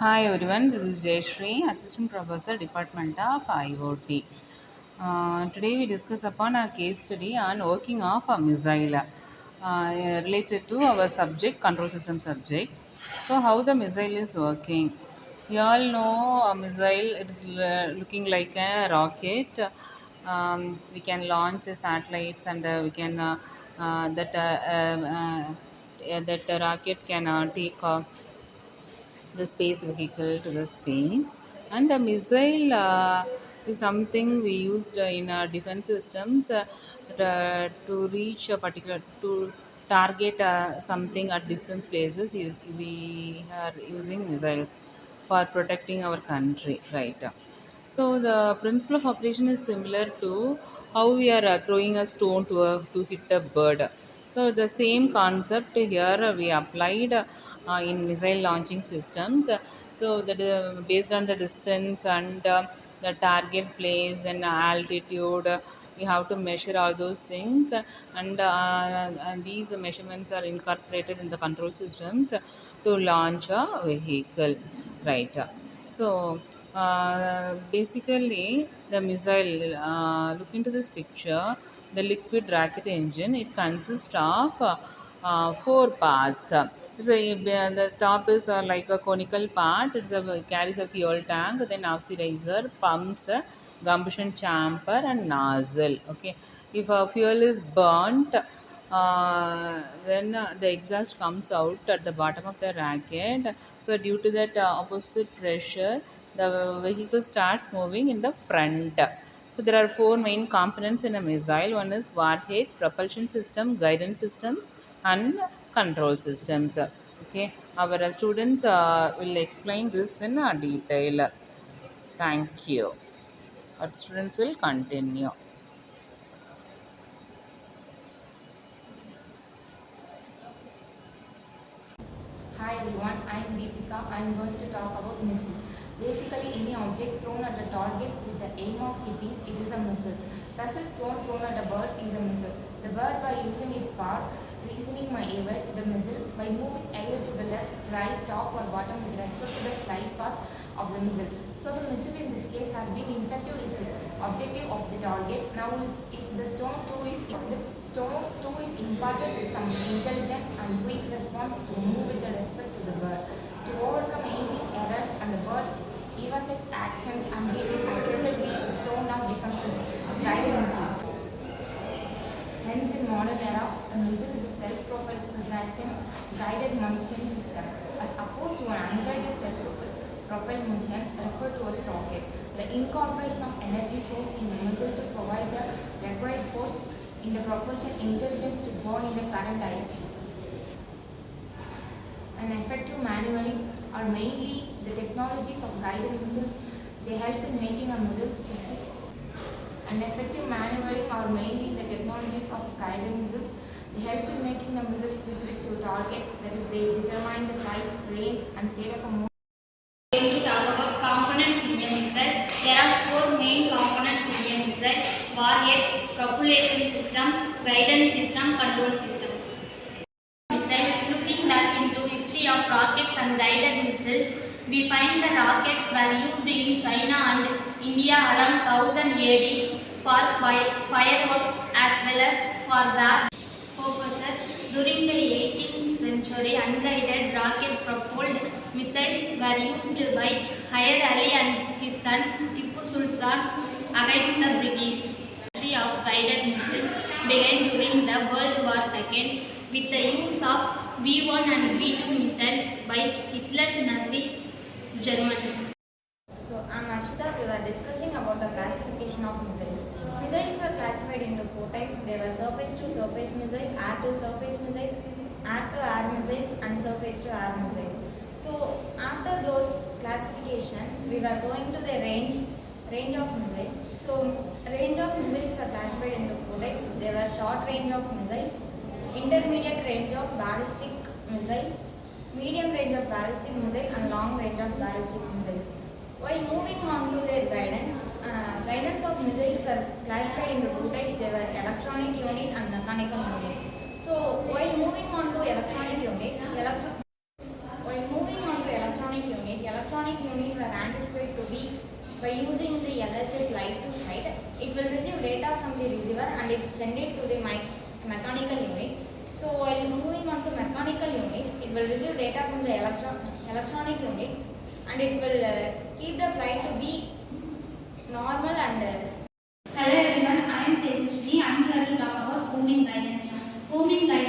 Hi everyone, this is Jayashree, Assistant Professor, Department of IoT. Today we discuss upon a case study on working of a missile related to our subject, control system subject. So how the missile is working? We all know a missile, it's looking like a rocket. We can launch satellites and we can that rocket can take the space vehicle to the space, and a missile is something we used in our defense systems to reach a particular to target something at distance places. We are using missiles for protecting our country, right? So the principle of operation is similar to how we are throwing a stone to hit a bird. So the same concept here we applied in missile launching systems. So that based on the distance and the target place, then altitude, we have to measure all those things, and these measurements are incorporated in the control systems to launch a vehicle, right? So basically, the missile. Look into this picture. The liquid rocket engine. It consists of four parts. The top is like a conical part. It carries a fuel tank, then oxidizer, pumps, combustion chamber, and nozzle. Okay, if fuel is burnt, then the exhaust comes out at the bottom of the rocket. So due to that opposite pressure, the vehicle starts moving in the front. So there are four main components in a missile. One is warhead, propulsion system, guidance systems, and control systems. Okay, our students will explain this in detail. Thank you. Our students will continue. Hi everyone, I am Deepika. I am going to talk about missile. Basically, any object thrown at a target with the aim of hitting it is a missile. Thus, a stone thrown at a bird is a missile. The bird, by using its power, reasoning may evade the missile by moving either to the left, right, top, or bottom with respect to the flight path of the missile. So, the missile in this case has been effective its objective of the target. Now, if the stone too is imparted with some intelligence and quick response to move with the respect to the bird. To overcome any errors and the bird's evasive actions and hit it accurately, the stone now becomes a guided missile. Hence, in modern era, a missile is a self-propelled precision guided munition system, as opposed to an unguided self-propelled mission referred to as rocket. The incorporation of energy source in the missile to provide the required force in the propulsion intelligence to go in the current direction. And effective maneuvering are mainly the technologies of guided missiles. They help in making a missile specific. And effective maneuvering are mainly the technologies of guided missiles. They help in making the missile specific to a target. That is, they determine the size, range, and state of a movement. We are going to talk about components in a missile. There are four main components in a missile: warhead, propulsion system, guidance system, control system. Missiles. Looking back into history of rockets and guided missiles, we find the rockets were used in China and India around 1000 AD for fireworks as well as for war purposes. During the 18th century, unguided rocket-propelled missiles were used by Hyder Ali and his son Tipu Sultan against the British. The history of guided missiles began during the World War II with the use of V-1 and V-2 missiles by Hitler's Nazi Germany. So, I'm Ashita. We were discussing about the classification of missiles. Missiles were classified into four types. There were surface-to-surface missile, air-to-surface missile, air-to-air missiles, and surface-to-air missiles. So, after those classification, we were going to the range of missiles. So, range of missiles were classified into four types. There were short range of missiles, intermediate range of ballistic missiles, medium range of ballistic missile, and long range of ballistic missiles. While moving on to their guidance of missiles were classified into two types. They were electronic unit and mechanical unit. So while moving on to electronic unit, unit were anticipated to be by using the LSA light to site. It will receive data from the receiver and it send it to the mechanical unit. So while moving on to mechanical unit, it will receive data from the electronic unit and it will keep the flight to be normal and Hello everyone, I am S.Jayashree. I am here to talk about homing guidance. Homing guidance